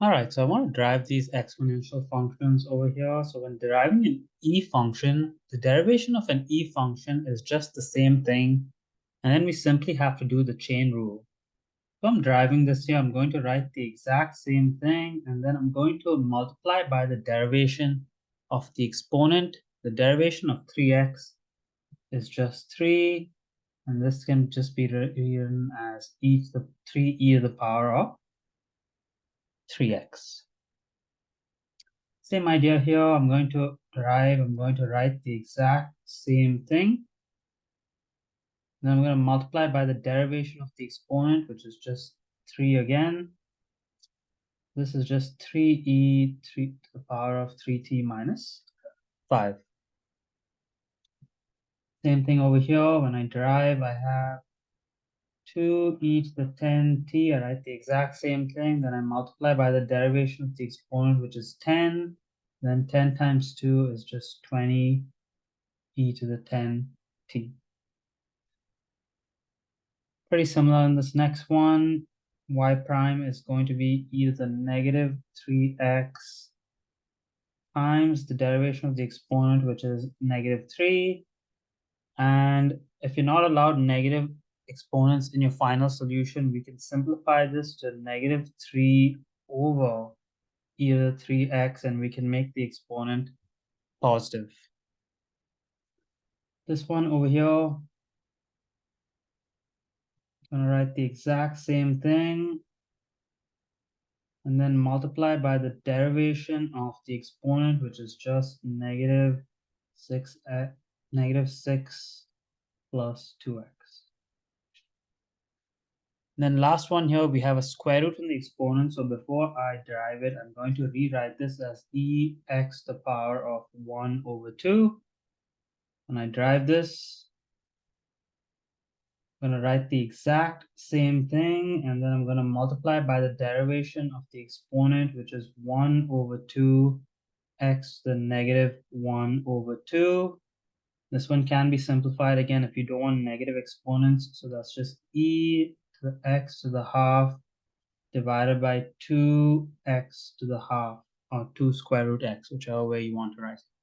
All right, so I want to derive these exponential functions over here. So when deriving an e function, the derivation of an e function is just the same thing. And then we simply have to do the chain rule. So I'm deriving this here. I'm going to write the exact same thing, and then I'm going to multiply by the derivation of the exponent. The derivation of 3x is just 3, and this can just be written as 3e to the power of 3x. Same idea here. I'm going to write the exact same thing. Then I'm going to multiply by the derivation of the exponent, which is just 3 again. This is just 3e 3 to the power of 3t minus 5. Same thing over here. When I derive, I have 2e to the 10t. I write the exact same thing. Then I multiply by the derivation of the exponent, which is 10. Then 10 times 2 is just 20 e to the 10t. Pretty similar in this next one. Y prime is going to be e to the negative 3x times the derivation of the exponent, which is negative 3. And if you're not allowed negative exponents in your final solution, we can simplify this to negative 3 over e to the 3x, and we can make the exponent positive. This one over here, I'm going to write the exact same thing, and then multiply by the derivation of the exponent, which is just negative 6 plus 2x. Then last one here, we have a square root in the exponent. So before I derive it, I'm going to rewrite this as ex to the power of 1 over 2. When I derive this, I'm going to write the exact same thing, and then I'm going to multiply by the derivation of the exponent, which is 1 over 2 x to the negative 1 over 2. This one can be simplified again if you don't want negative exponents. So that's just e to the x to the half divided by 2x to the half, or 2 square root x, whichever way you want to write it.